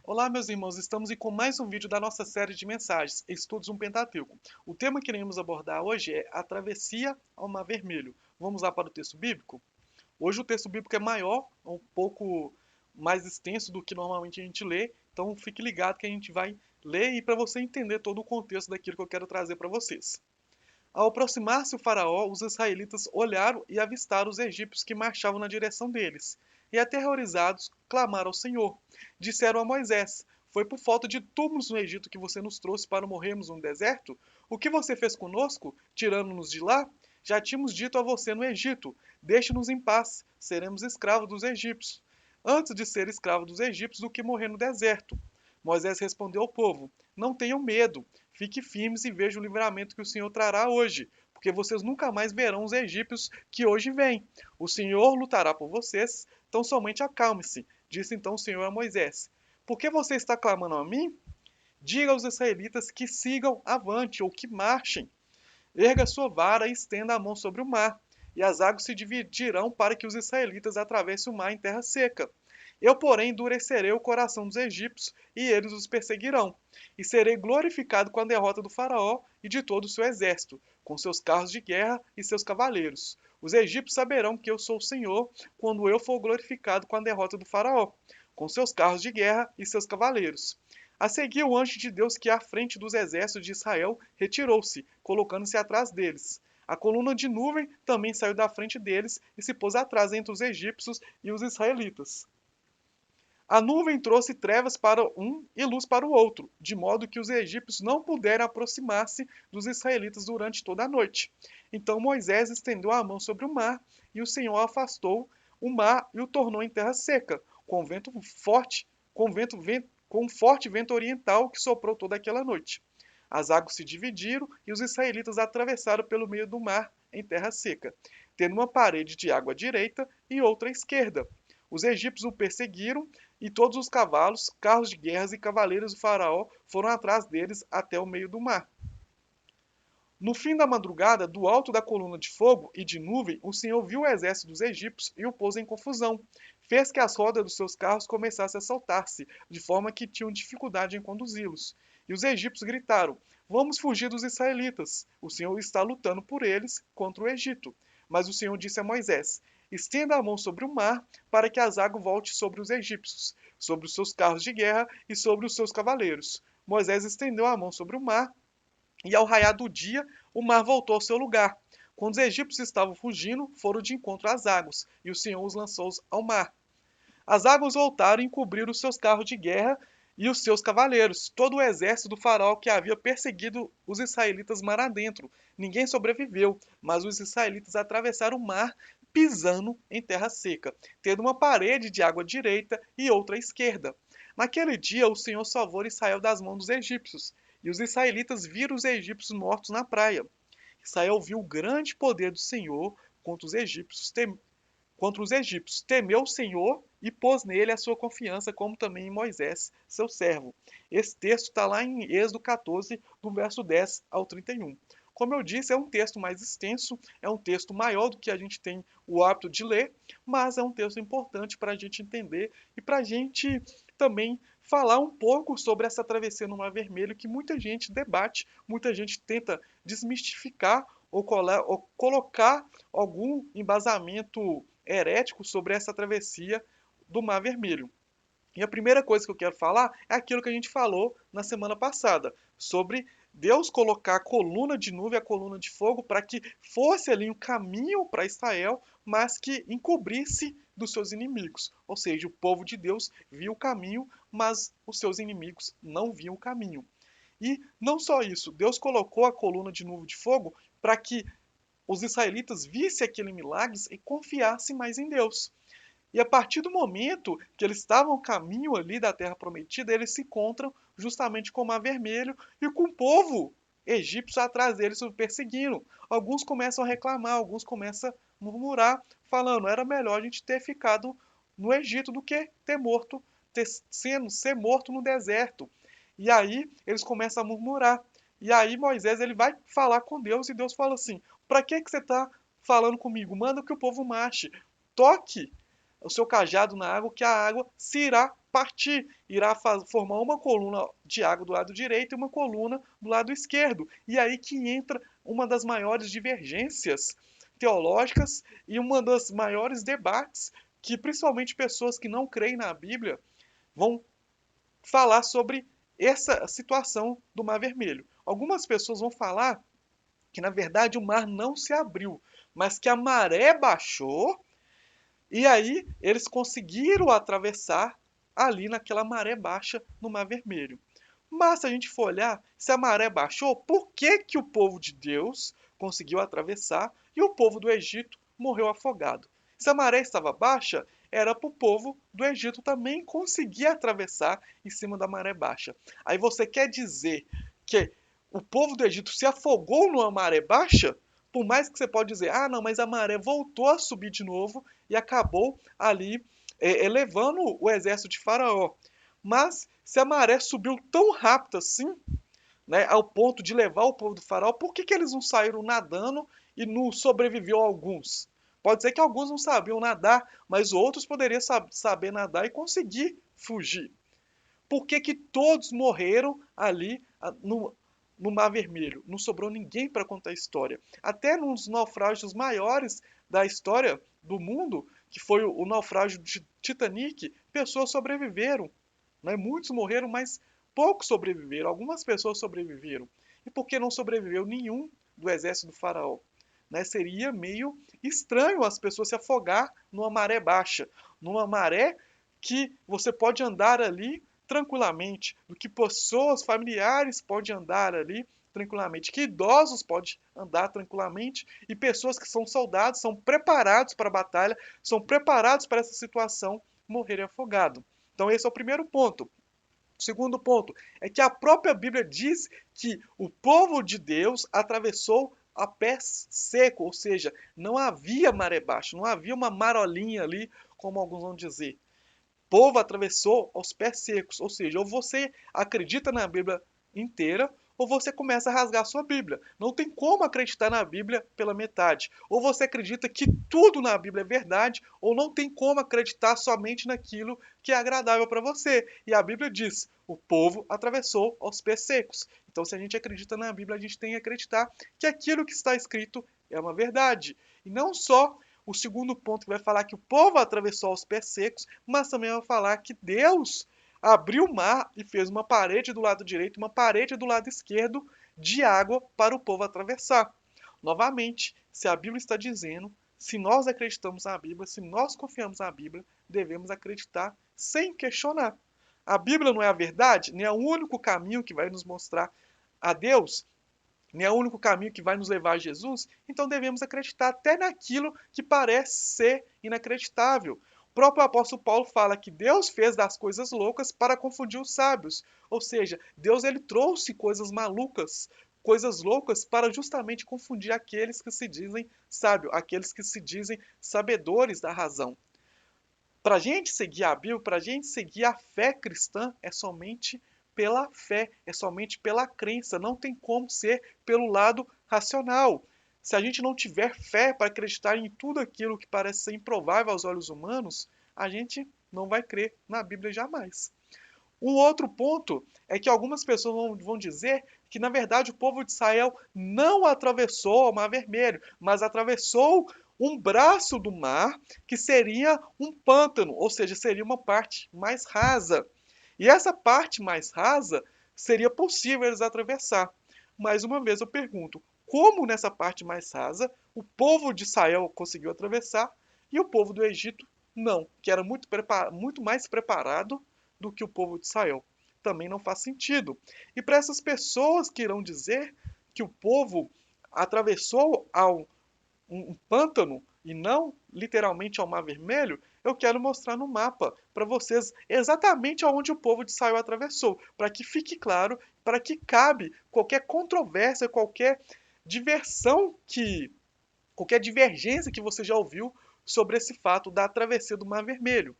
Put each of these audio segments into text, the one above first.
Olá, meus irmãos, estamos com mais um vídeo da nossa série de mensagens, Estudos um Pentateuco. O tema que iremos abordar hoje é a travessia ao Mar Vermelho. Vamos lá para o texto bíblico? Hoje o texto bíblico é maior, um pouco mais extenso do que normalmente a gente lê, então fique ligado que a gente vai ler e para você entender todo o contexto daquilo que eu quero trazer para vocês. Ao aproximar-se o faraó, os israelitas olharam e avistaram os egípcios que marchavam na direção deles. E aterrorizados, clamaram ao Senhor. Disseram a Moisés: Foi por falta de túmulos no Egito que você nos trouxe para morrermos no deserto? O que você fez conosco, tirando-nos de lá? Já tínhamos dito a você no Egito: Deixe-nos em paz, seremos escravos dos egípcios. Antes de ser escravo dos egípcios do que morrer no deserto. Moisés respondeu ao povo: Não tenham medo, fiquem firmes e vejam o livramento que o Senhor trará hoje, porque vocês nunca mais verão os egípcios que hoje vêm. O Senhor lutará por vocês, então somente acalme-se, disse então o Senhor a Moisés. Por que você está clamando a mim? Diga aos israelitas que sigam avante ou que marchem. Erga sua vara e estenda a mão sobre o mar, e as águas se dividirão para que os israelitas atravessem o mar em terra seca. Eu, porém, endurecerei o coração dos egípcios, e eles os perseguirão. E serei glorificado com a derrota do faraó e de todo o seu exército, com seus carros de guerra e seus cavaleiros. Os egípcios saberão que eu sou o Senhor, quando eu for glorificado com a derrota do faraó, com seus carros de guerra e seus cavaleiros. A seguir, o anjo de Deus que à frente dos exércitos de Israel retirou-se, colocando-se atrás deles. A coluna de nuvem também saiu da frente deles e se pôs atrás entre os egípcios e os israelitas. A nuvem trouxe trevas para um e luz para o outro, de modo que os egípcios não puderam aproximar-se dos israelitas durante toda a noite. Então Moisés estendeu a mão sobre o mar, e o Senhor afastou o mar e o tornou em terra seca, com vento forte, com um forte vento oriental que soprou toda aquela noite. As águas se dividiram e os israelitas atravessaram pelo meio do mar em terra seca, tendo uma parede de água à direita e outra à esquerda. Os egípcios o perseguiram e todos os cavalos, carros de guerras e cavaleiros do faraó foram atrás deles até o meio do mar. No fim da madrugada, do alto da coluna de fogo e de nuvem, o Senhor viu o exército dos egípcios e o pôs em confusão. Fez que as rodas dos seus carros começassem a saltar-se, de forma que tinham dificuldade em conduzi-los. E os egípcios gritaram: Vamos fugir dos israelitas. O Senhor está lutando por eles contra o Egito. Mas o Senhor disse a Moisés: Estenda a mão sobre o mar, para que as águas voltem sobre os egípcios, sobre os seus carros de guerra e sobre os seus cavaleiros. Moisés estendeu a mão sobre o mar, e ao raiar do dia, o mar voltou ao seu lugar. Quando os egípcios estavam fugindo, foram de encontro às águas, e o Senhor os lançou ao mar. As águas voltaram e encobriram os seus carros de guerra e os seus cavaleiros, todo o exército do faraó que havia perseguido os israelitas mar adentro. Ninguém sobreviveu, mas os israelitas atravessaram o mar pisando em terra seca, tendo uma parede de água à direita e outra à esquerda. Naquele dia, o Senhor salvou Israel das mãos dos egípcios, e os israelitas viram os egípcios mortos na praia. Israel viu o grande poder do Senhor contra os egípcios, temeu o Senhor e pôs nele a sua confiança, como também em Moisés, seu servo. Esse texto está lá em Êxodo 14, do verso 10 ao 31. Como eu disse, é um texto mais extenso, é um texto maior do que a gente tem o hábito de ler, mas é um texto importante para a gente entender e para a gente também falar um pouco sobre essa travessia no Mar Vermelho que muita gente debate, muita gente tenta desmistificar ou colocar algum embasamento herético sobre essa travessia do Mar Vermelho. E a primeira coisa que eu quero falar é aquilo que a gente falou na semana passada, sobre Deus colocar a coluna de nuvem, a coluna de fogo, para que fosse ali um caminho para Israel, mas que encobrisse dos seus inimigos. Ou seja, o povo de Deus via o caminho, mas os seus inimigos não viam o caminho. E não só isso, Deus colocou a coluna de nuvem de fogo para que os israelitas vissem aquele milagre e confiassem mais em Deus. E a partir do momento que eles estavam no caminho ali da Terra Prometida, eles se encontram justamente com o Mar Vermelho e com o povo egípcio atrás deles o perseguindo. Alguns começam a reclamar, alguns começam a murmurar, falando: era melhor a gente ter ficado no Egito do que ter morto, ser morto no deserto. E aí eles começam a murmurar. E aí Moisés ele vai falar com Deus e Deus fala assim: para que você está falando comigo? Manda que o povo marche. Toque o seu cajado na água, que a água se irá partir, irá formar uma coluna de água do lado direito e uma coluna do lado esquerdo. E aí que entra uma das maiores divergências teológicas e uma das maiores debates que principalmente pessoas que não creem na Bíblia vão falar sobre essa situação do Mar Vermelho. Algumas pessoas vão falar que na verdade o mar não se abriu, mas que a maré baixou e aí eles conseguiram atravessar ali naquela maré baixa no Mar Vermelho. Mas se a gente for olhar, se a maré baixou, por que que o povo de Deus conseguiu atravessar e o povo do Egito morreu afogado? Se a maré estava baixa, era para o povo do Egito também conseguir atravessar em cima da maré baixa. Aí você quer dizer que o povo do Egito se afogou numa maré baixa? Por mais que você pode dizer, ah, não, mas a maré voltou a subir de novo e acabou ali levando o exército de Faraó. Mas se a maré subiu tão rápido assim, né, ao ponto de levar o povo do Faraó, por que que eles não saíram nadando e não sobreviveu alguns? Pode ser que alguns não sabiam nadar, mas outros poderiam saber nadar e conseguir fugir. Por que que todos morreram ali no Mar Vermelho? Não sobrou ninguém para contar a história. Até nos naufrágios maiores da história do mundo, que foi o naufrágio de Titanic, pessoas sobreviveram. Né? Muitos morreram, mas poucos sobreviveram. Algumas pessoas sobreviveram. E por que não sobreviveu nenhum do exército do faraó? Né? Seria meio estranho as pessoas se afogar numa maré baixa, numa maré que você pode andar ali tranquilamente, do que pessoas familiares podem andar ali tranquilamente, que idosos podem andar tranquilamente e pessoas que são soldados, são preparados para a batalha, são preparados para essa situação, morrerem afogados. Então esse é o primeiro ponto. O segundo ponto é que a própria Bíblia diz que o povo de Deus atravessou a pé seco, ou seja, não havia maré baixa, não havia uma marolinha ali, como alguns vão dizer. O povo atravessou aos pés secos, ou seja, ou você acredita na Bíblia inteira, ou você começa a rasgar a sua Bíblia. Não tem como acreditar na Bíblia pela metade. Ou você acredita que tudo na Bíblia é verdade, ou não tem como acreditar somente naquilo que é agradável para você. E a Bíblia diz: o povo atravessou aos pés secos. Então, se a gente acredita na Bíblia, a gente tem que acreditar que aquilo que está escrito é uma verdade. E não só o segundo ponto que vai falar que o povo atravessou aos pés secos, mas também vai falar que Deus abriu o mar e fez uma parede do lado direito, uma parede do lado esquerdo de água para o povo atravessar. Novamente, se a Bíblia está dizendo, se nós acreditamos na Bíblia, se nós confiamos na Bíblia, devemos acreditar sem questionar. A Bíblia não é a verdade, nem é o único caminho que vai nos mostrar a Deus, nem é o único caminho que vai nos levar a Jesus, então devemos acreditar até naquilo que parece ser inacreditável. O próprio apóstolo Paulo fala que Deus fez das coisas loucas para confundir os sábios. Ou seja, Deus ele trouxe coisas malucas, coisas loucas para justamente confundir aqueles que se dizem sábios, aqueles que se dizem sabedores da razão. Para a gente seguir a Bíblia, para a gente seguir a fé cristã, é somente pela fé, é somente pela crença, não tem como ser pelo lado racional. Se a gente não tiver fé para acreditar em tudo aquilo que parece ser improvável aos olhos humanos, a gente não vai crer na Bíblia jamais. O outro ponto é que algumas pessoas vão dizer que, na verdade, o povo de Israel não atravessou o Mar Vermelho, mas atravessou um braço do mar que seria um pântano, ou seja, seria uma parte mais rasa. E essa parte mais rasa seria possível eles atravessar. Mais uma vez eu pergunto, como nessa parte mais rasa o povo de Israel conseguiu atravessar e o povo do Egito não, que era muito mais preparado do que o povo de Israel? Também não faz sentido. E para essas pessoas que irão dizer que o povo atravessou um pântano e não literalmente ao Mar Vermelho, eu quero mostrar no mapa para vocês exatamente aonde o povo de Israel atravessou, para que fique claro, para que cabe qualquer controvérsia, qualquer divergência que você já ouviu sobre esse fato da travessia do Mar Vermelho.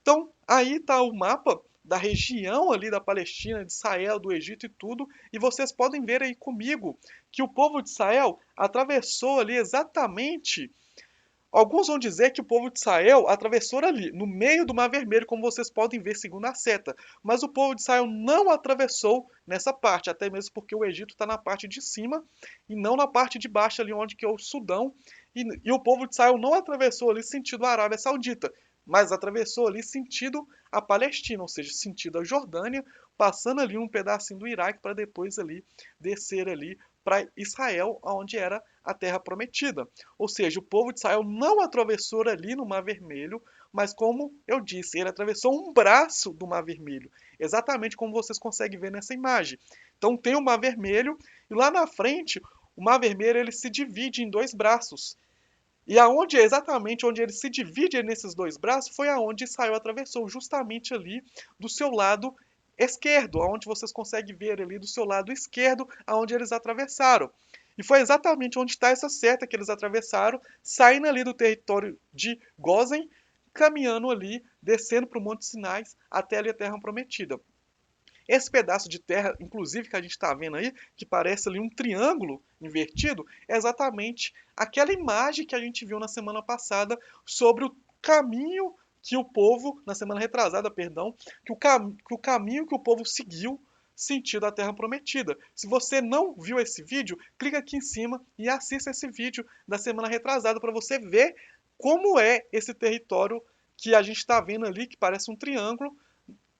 Então, aí está o mapa da região ali da Palestina, de Israel, do Egito e tudo, e vocês podem ver aí comigo que o povo de Israel atravessou ali exatamente Alguns vão dizer que o povo de Israel atravessou ali, no meio do Mar Vermelho, como vocês podem ver segundo a seta. Mas o povo de Israel não atravessou nessa parte, até mesmo porque o Egito está na parte de cima e não na parte de baixo, ali onde que é o Sudão. E o povo de Israel não atravessou ali sentido a Arábia Saudita, mas atravessou ali sentido a Palestina, ou seja, sentido a Jordânia, passando ali um pedacinho do Iraque para depois ali descer ali para Israel, onde era a terra prometida. Ou seja, o povo de Israel não atravessou ali no Mar Vermelho, mas como eu disse, ele atravessou um braço do Mar Vermelho, exatamente como vocês conseguem ver nessa imagem. Então tem o Mar Vermelho e lá na frente, o Mar Vermelho ele se divide em dois braços. E aonde exatamente onde ele se divide nesses dois braços foi aonde Israel atravessou, justamente ali do seu lado esquerdo, aonde vocês conseguem ver ali do seu lado esquerdo, aonde eles atravessaram. E foi exatamente onde está essa seta que eles atravessaram, saindo ali do território de Gozen, caminhando ali, descendo para o Monte Sinai, até ali a Terra Prometida. Esse pedaço de terra, inclusive, que a gente está vendo aí, que parece ali um triângulo invertido, é exatamente aquela imagem que a gente viu na semana passada sobre o caminho que o povo, na semana retrasada, perdão, que o caminho que o povo seguiu sentido a Terra Prometida. Se você não viu esse vídeo, clica aqui em cima e assista esse vídeo da semana retrasada para você ver como é esse território que a gente está vendo ali, que parece um triângulo,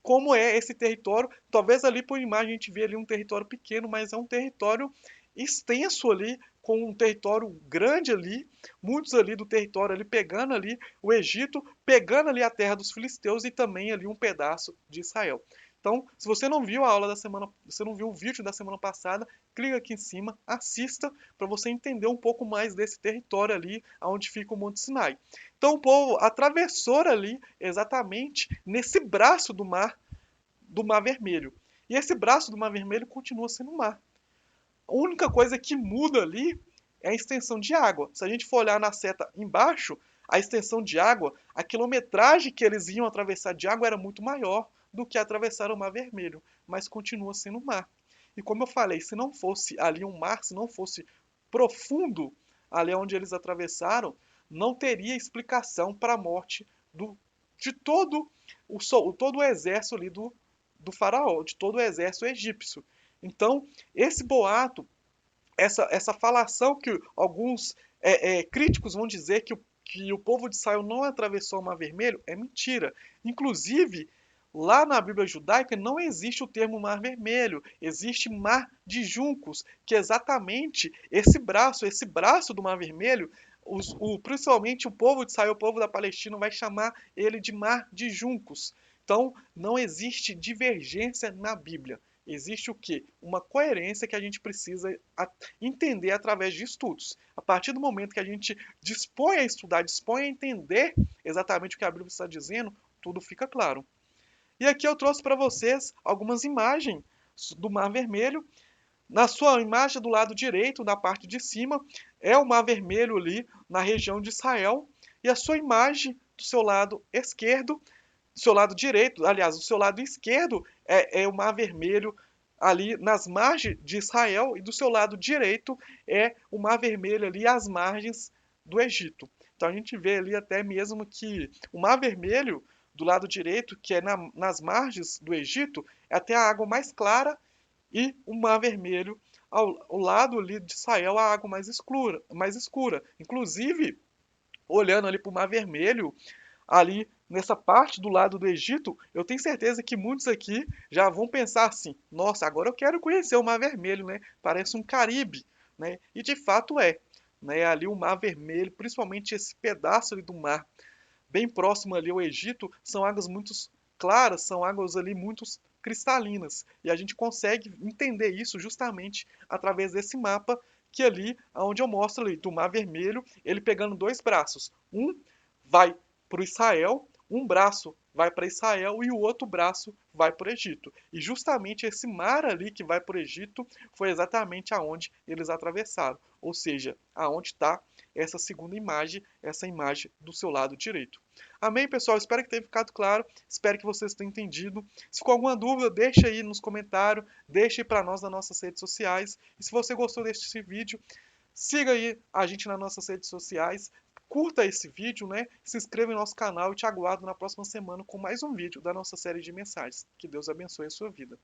como é esse território. Talvez ali por imagem a gente vê ali um território pequeno, mas é um território extenso ali, com um território grande ali, muitos ali do território ali pegando ali o Egito, pegando ali a terra dos filisteus e também ali um pedaço de Israel. Então, se você não viu a aula da semana, você não viu o vídeo da semana passada, clica aqui em cima, assista para você entender um pouco mais desse território ali, onde fica o Monte Sinai. Então o povo atravessou ali exatamente nesse braço do Mar Vermelho. E esse braço do Mar Vermelho continua sendo o mar. A única coisa que muda ali é a extensão de água. Se a gente for olhar na seta embaixo, a extensão de água, a quilometragem que eles iam atravessar de água era muito maior do que atravessar o Mar Vermelho, mas continua sendo mar. E como eu falei, se não fosse ali um mar, se não fosse profundo ali onde eles atravessaram, não teria explicação para a morte de todo o exército ali do faraó, de todo o exército egípcio. Então, esse boato, essa falação que alguns críticos vão dizer que o povo de Israel não atravessou o Mar Vermelho é mentira. Inclusive, lá na Bíblia judaica não existe o termo Mar Vermelho, existe Mar de Juncos, que é exatamente esse braço do Mar Vermelho. Principalmente o povo de Israel, o povo da Palestina, vai chamar ele de Mar de Juncos. Então, não existe divergência na Bíblia. Existe o quê? Uma coerência que a gente precisa entender através de estudos. A partir do momento que a gente dispõe a estudar, dispõe a entender exatamente o que a Bíblia está dizendo, tudo fica claro. E aqui eu trouxe para vocês algumas imagens do Mar Vermelho. Na sua imagem do lado direito, na parte de cima, é o Mar Vermelho ali na região de Israel. E a sua imagem do seu lado esquerdo, do seu lado direito, aliás, do seu lado esquerdo é o Mar Vermelho ali nas margens de Israel e do seu lado direito é o Mar Vermelho ali às margens do Egito. Então a gente vê ali até mesmo que o Mar Vermelho do lado direito, que é nas margens do Egito, é até a água mais clara e o Mar Vermelho ao lado ali de Israel a água mais escura, mais escura. Inclusive, olhando ali para o Mar Vermelho, ali nessa parte do lado do Egito, eu tenho certeza que muitos aqui já vão pensar assim: nossa, agora eu quero conhecer o Mar Vermelho, né? Parece um Caribe, né? E de fato é, né? Ali o Mar Vermelho, principalmente esse pedaço ali do mar, bem próximo ali ao Egito, são águas muito claras, são águas ali muito cristalinas. E a gente consegue entender isso justamente através desse mapa que ali, onde eu mostro ali, do Mar Vermelho, ele pegando dois braços. Um vai para o Israel, um braço vai para Israel e o outro braço vai para o Egito. E justamente esse mar ali que vai para o Egito foi exatamente aonde eles atravessaram. Ou seja, aonde está essa segunda imagem, essa imagem do seu lado direito. Amém, pessoal? Espero que tenha ficado claro. Espero que vocês tenham entendido. Se ficou alguma dúvida, deixa aí nos comentários. Deixa aí para nós nas nossas redes sociais. E se você gostou deste vídeo, siga aí a gente nas nossas redes sociais. Curta esse vídeo, né? Se inscreva em nosso canal e te aguardo na próxima semana com mais um vídeo da nossa série de mensagens. Que Deus abençoe a sua vida.